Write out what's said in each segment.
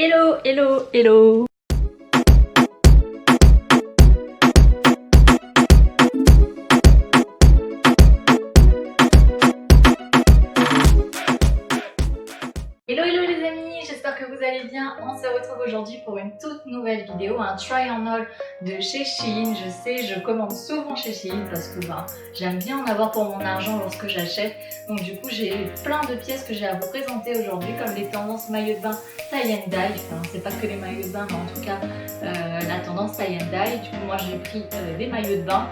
Hello, hello, hello. Hello, hello les amis, j'espère que vous allez bien. On se retrouve aujourd'hui pour une toute nouvelle vidéo, un try on haul de chez Shein. Je sais, je commande souvent chez Shein parce que j'aime bien en avoir pour mon argent lorsque j'achète. Donc du coup, j'ai plein de pièces que j'ai à vous présenter aujourd'hui, comme les tendances maillot de bain tie and dye. Enfin, c'est pas que les maillots de bain, mais en tout cas la tendance tie and dye. Du coup, moi j'ai pris des maillots de bain.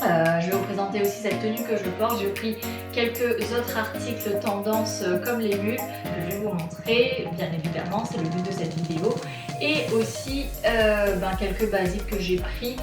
Je vais vous présenter aussi cette tenue que je porte. J'ai pris quelques autres articles tendance comme les mules que je vais vous montrer, bien évidemment, c'est le but de cette vidéo. Et aussi quelques basiques que j'ai pris.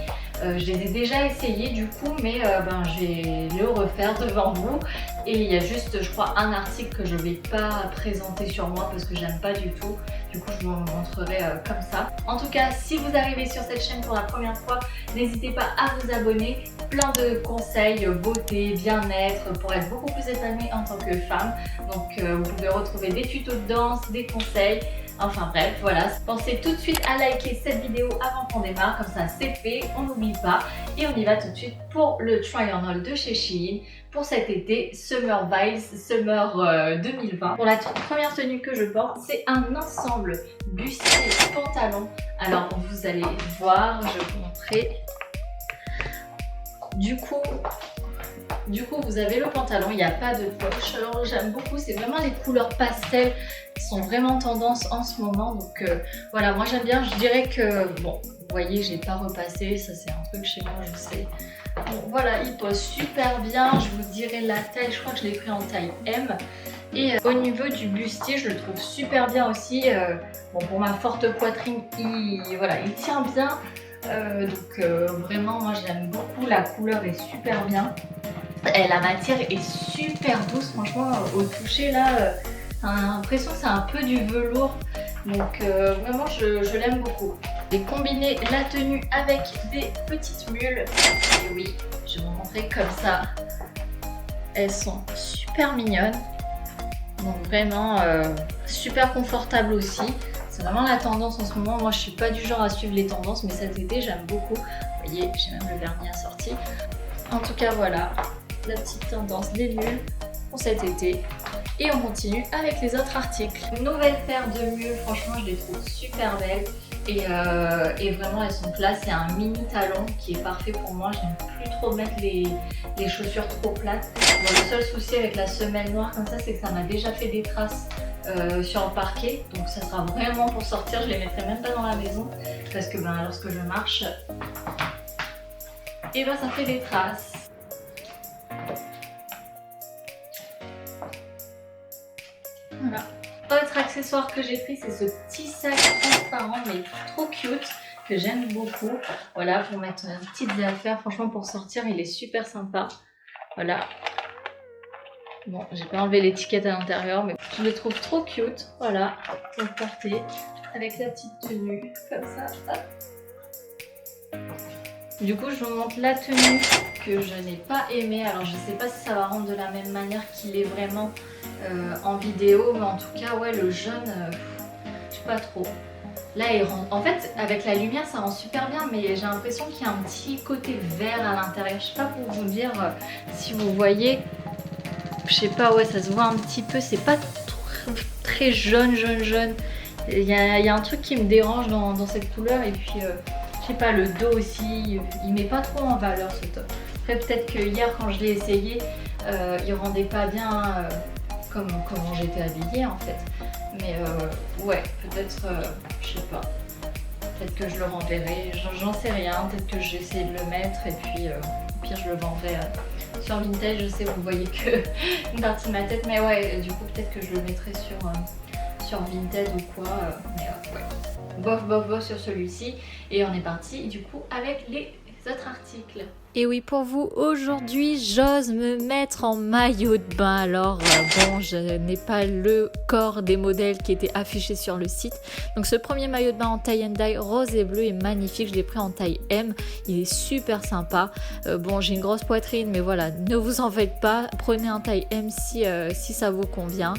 Je les ai déjà essayés du coup, mais je vais le refaire devant vous. Et il y a juste, je crois, un article que je ne vais pas présenter sur moi parce que j'aime pas du tout. Du coup, je vous montrerai comme ça. En tout cas, si vous arrivez sur cette chaîne pour la première fois, n'hésitez pas à vous abonner. Plein de conseils, beauté, bien-être, pour être beaucoup plus épanouie en tant que femme. Donc, vous pouvez retrouver des tutos de danse, des conseils. Enfin bref, voilà. Pensez tout de suite à liker cette vidéo avant qu'on démarre, comme ça c'est fait, on n'oublie pas. Et on y va tout de suite pour le try on haul de chez Shein pour cet été Summer Vibes, Summer 2020. Pour la première tenue que je porte, c'est un ensemble bustier pantalon. Alors vous allez voir, je vais vous montrer. Du coup, vous avez le pantalon, il n'y a pas de poche. Alors j'aime beaucoup, c'est vraiment les couleurs pastel qui sont vraiment tendance en ce moment. Donc voilà, moi j'aime bien. Je dirais que, bon, vous voyez, j'ai pas repassé, ça c'est un truc chez moi, je sais. Bon, voilà, il pose super bien. Je vous dirai la taille, je crois que je l'ai pris en taille M. Et au niveau du bustier, je le trouve super bien aussi. Bon, pour ma forte poitrine, il tient bien. Vraiment, moi j'aime beaucoup, la couleur est super bien. Et la matière est super douce, franchement, au toucher là, on a l'impression que c'est un peu du velours. Donc vraiment, je l'aime beaucoup. J'ai combiné la tenue avec des petites mules. Et oui, je vais vous montrer comme ça. Elles sont super mignonnes. Donc vraiment, super confortables aussi. C'est vraiment la tendance en ce moment. Moi, je suis pas du genre à suivre les tendances, mais cet été, j'aime beaucoup. Vous voyez, j'ai même le vernis assorti. En tout cas, voilà, la petite tendance des mules pour cet été. Et on continue avec les autres articles. Une nouvelle paire de mules, franchement, je les trouve super belles. Et vraiment, elles sont plates. C'est un mini talon qui est parfait pour moi. J'aime plus trop mettre les chaussures trop plates. Bon, le seul souci avec la semelle noire comme ça, c'est que ça m'a déjà fait des traces sur le parquet. Donc ça sera vraiment pour sortir. Je les mettrai même pas dans la maison parce que lorsque je marche, et ça fait des traces. Voilà. Autre accessoire que j'ai pris, c'est ce petit sac transparent mais trop cute que j'aime beaucoup. Voilà, pour mettre petites affaires. Franchement, pour sortir, il est super sympa. Voilà. Bon, j'ai pas enlevé l'étiquette à l'intérieur, mais je le trouve trop cute. Voilà, pour le porter avec la petite tenue comme ça. Hop. Du coup, je vous montre la tenue que je n'ai pas aimée. Alors, je sais pas si ça va rendre de la même manière qu'il est vraiment en vidéo, mais en tout cas, ouais, le jaune, je sais pas trop. Là, il rend... En fait, avec la lumière, ça rend super bien, mais j'ai l'impression qu'il y a un petit côté vert à l'intérieur. Je sais pas pour vous dire si vous voyez. Je sais pas, ouais, ça se voit un petit peu. C'est pas très jaune. Il y a un truc qui me dérange dans cette couleur. Et puis, je sais pas, le dos aussi, il met pas trop en valeur ce top. Après, peut-être que hier, quand je l'ai essayé, il rendait pas bien comment j'étais habillée en fait. Mais ouais, peut-être, je sais pas. Peut-être que je le renverrai, j'en sais rien. Peut-être que j'essaie de le mettre et puis au pire, je le vendrai sur Vinted. Je sais, vous voyez que une partie de ma tête. Mais ouais, du coup, peut-être que je le mettrai sur Vinted ou quoi. Mais ouais. Bof sur celui-ci. Et on est parti du coup avec les autres articles. Et oui, pour vous, aujourd'hui, j'ose me mettre en maillot de bain. Alors, bon, je n'ai pas le corps des modèles qui étaient affichés sur le site. Donc, ce premier maillot de bain en tie and dye rose et bleu est magnifique. Je l'ai pris en taille M. Il est super sympa. Bon, j'ai une grosse poitrine, mais voilà, ne vous en faites pas. Prenez un taille M si ça vous convient.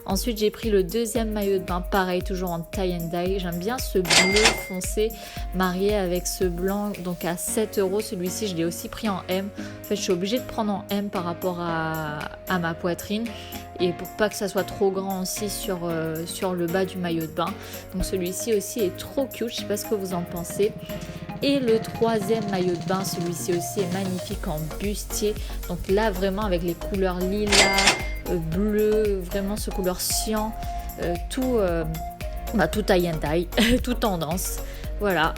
Ensuite, j'ai pris le deuxième maillot de bain, pareil, toujours en tie and dye. J'aime bien ce bleu foncé marié avec ce blanc, donc à 7 €. Celui-ci, je l'ai aussi pris en M. En fait, je suis obligée de prendre en M par rapport à ma poitrine et pour pas que ça soit trop grand aussi sur le bas du maillot de bain. Donc celui-ci aussi est trop cute, je sais pas ce que vous en pensez. Et le troisième maillot de bain, celui-ci aussi est magnifique en bustier. Donc là, vraiment avec les couleurs lilas, bleu, vraiment ce couleur cyan, tout tie and dye, tout tendance. Voilà.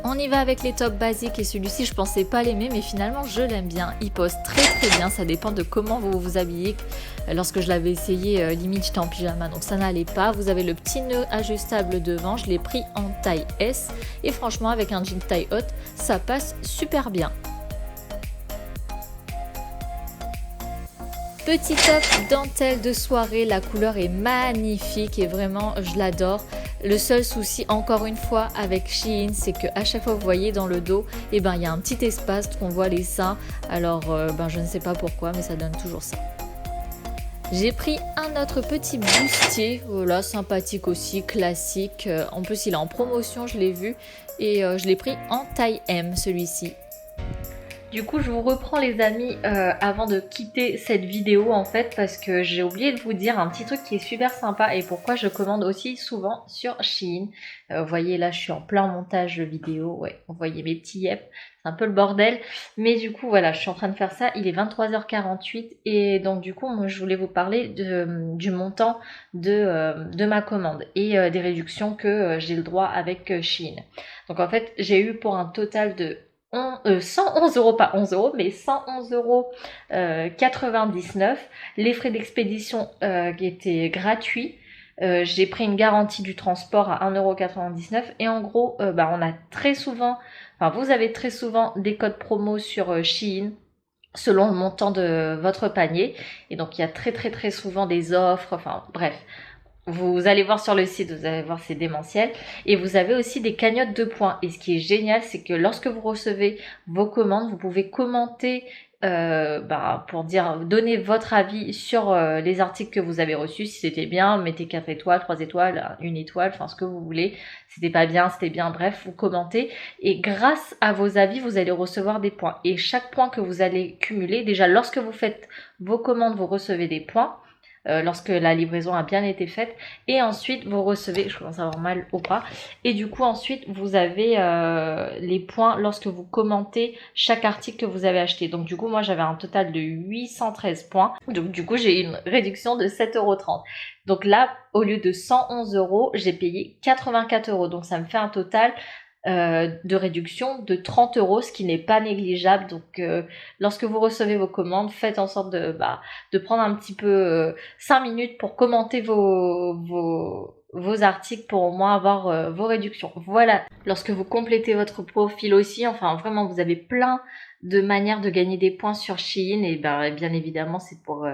On y va avec les tops basiques et celui-ci je pensais pas l'aimer mais finalement je l'aime bien, il pose très bien, ça dépend de comment vous vous habillez. Lorsque je l'avais essayé, limite j'étais en pyjama donc ça n'allait pas. Vous avez le petit nœud ajustable devant, je l'ai pris en taille S et franchement avec un jean taille haute ça passe super bien. Petit top dentelle de soirée, la couleur est magnifique et vraiment je l'adore. Le seul souci encore une fois avec Shein, c'est que à chaque fois vous voyez dans le dos, il y a un petit espace qu'on voit les seins. Alors je ne sais pas pourquoi mais ça donne toujours ça. J'ai pris un autre petit bustier, voilà, sympathique aussi, classique. En plus il est en promotion, je l'ai vu et je l'ai pris en taille M celui-ci. Du coup, je vous reprends les amis avant de quitter cette vidéo en fait parce que j'ai oublié de vous dire un petit truc qui est super sympa et pourquoi je commande aussi souvent sur Shein. Vous voyez là, je suis en plein montage vidéo, ouais, vous voyez mes petits yep, c'est un peu le bordel. Mais du coup, voilà, je suis en train de faire ça, il est 23h48 et donc du coup, moi je voulais vous parler du montant de ma commande et des réductions que j'ai le droit avec Shein. Donc en fait, j'ai eu pour un total de 111 €, pas 11 €, mais 111,99 €. Les frais d'expédition qui étaient gratuits. J'ai pris une garantie du transport à 1,99 € et en gros, on a très souvent, vous avez très souvent des codes promo sur Shein selon le montant de votre panier et donc il y a très souvent des offres, bref. Vous allez voir sur le site, vous allez voir, c'est démentiel. Et vous avez aussi des cagnottes de points. Et ce qui est génial, c'est que lorsque vous recevez vos commandes, vous pouvez commenter pour donner votre avis sur les articles que vous avez reçus. Si c'était bien, mettez 4 étoiles, 3 étoiles, 1 étoile, ce que vous voulez. Si c'était pas bien, c'était bien, bref, vous commentez. Et grâce à vos avis, vous allez recevoir des points. Et chaque point que vous allez cumuler, déjà lorsque vous faites vos commandes, vous recevez des points. Lorsque la livraison a bien été faite et ensuite vous recevez, je commence à avoir mal au bras et du coup ensuite vous avez les points lorsque vous commentez chaque article que vous avez acheté. Donc du coup moi j'avais un total de 813 points, donc du coup j'ai une réduction de 7,30 €. Donc là au lieu de 111 €, j'ai payé 84 €, donc ça me fait un total de réduction de 30 €, ce qui n'est pas négligeable. Donc lorsque vous recevez vos commandes, faites en sorte de prendre un petit peu 5 minutes pour commenter vos articles pour au moins avoir vos réductions. Voilà, lorsque vous complétez votre profil aussi, vraiment vous avez plein de manières de gagner des points sur Shein et bien évidemment c'est pour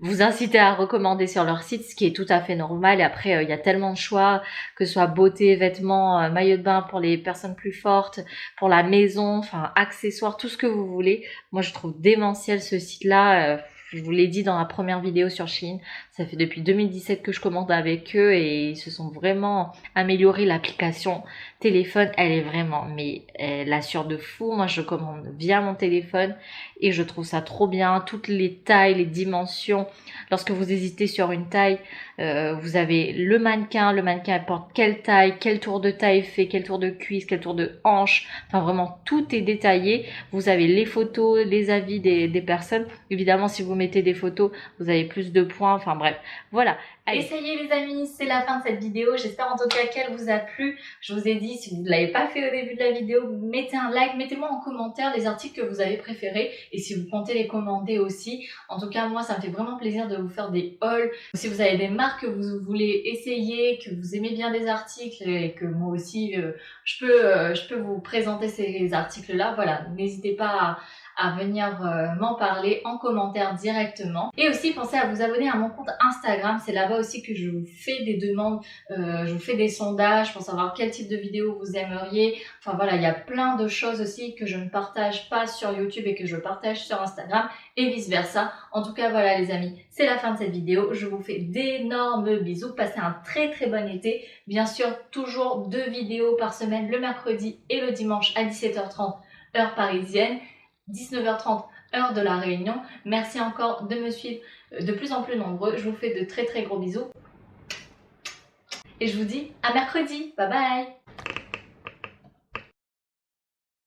vous inciter à recommander sur leur site, ce qui est tout à fait normal. Et après, il y a tellement de choix, que ce soit beauté, vêtements, maillot de bain pour les personnes plus fortes, pour la maison, accessoires, tout ce que vous voulez. Moi, je trouve démentiel ce site-là. Je vous l'ai dit dans la première vidéo sur Shein, ça fait depuis 2017 que je commande avec eux et ils se sont vraiment amélioré. L'application téléphone, elle est vraiment, mais elle assure de fou. Moi, je commande via mon téléphone et je trouve ça trop bien. Toutes les tailles, les dimensions. Lorsque vous hésitez sur une taille, vous avez le mannequin apporte quelle taille, quel tour de taille fait, quel tour de cuisse, quel tour de hanche. Vraiment, tout est détaillé. Vous avez les photos, les avis des personnes. Évidemment, si vous mettez des photos, vous avez plus de points, enfin bref, voilà. Allez. Et ça y est les amis, c'est la fin de cette vidéo, j'espère en tout cas qu'elle vous a plu. Je vous ai dit, si vous ne l'avez pas fait au début de la vidéo, mettez un like, mettez-moi en commentaire les articles que vous avez préférés et si vous comptez les commander aussi. En tout cas, moi ça me fait vraiment plaisir de vous faire des hauls. Si vous avez des marques que vous voulez essayer, que vous aimez bien des articles et que moi aussi je peux vous présenter ces articles-là, voilà, n'hésitez pas à venir m'en parler en commentaire directement. Et aussi pensez à vous abonner à mon compte Instagram, c'est là-bas aussi que je vous fais des demandes, je vous fais des sondages pour savoir quel type de vidéo vous aimeriez. Enfin voilà, il y a plein de choses aussi que je ne partage pas sur YouTube et que je partage sur Instagram et vice versa. En tout cas voilà les amis, c'est la fin de cette vidéo. Je vous fais d'énormes bisous, passez un très très bon été. Bien sûr, toujours 2 vidéos par semaine, le mercredi et le dimanche à 17h30 heure parisienne. 19h30 heure de la Réunion. Merci encore de me suivre de plus en plus nombreux. Je vous fais de très très gros bisous. Et je vous dis à mercredi. Bye bye.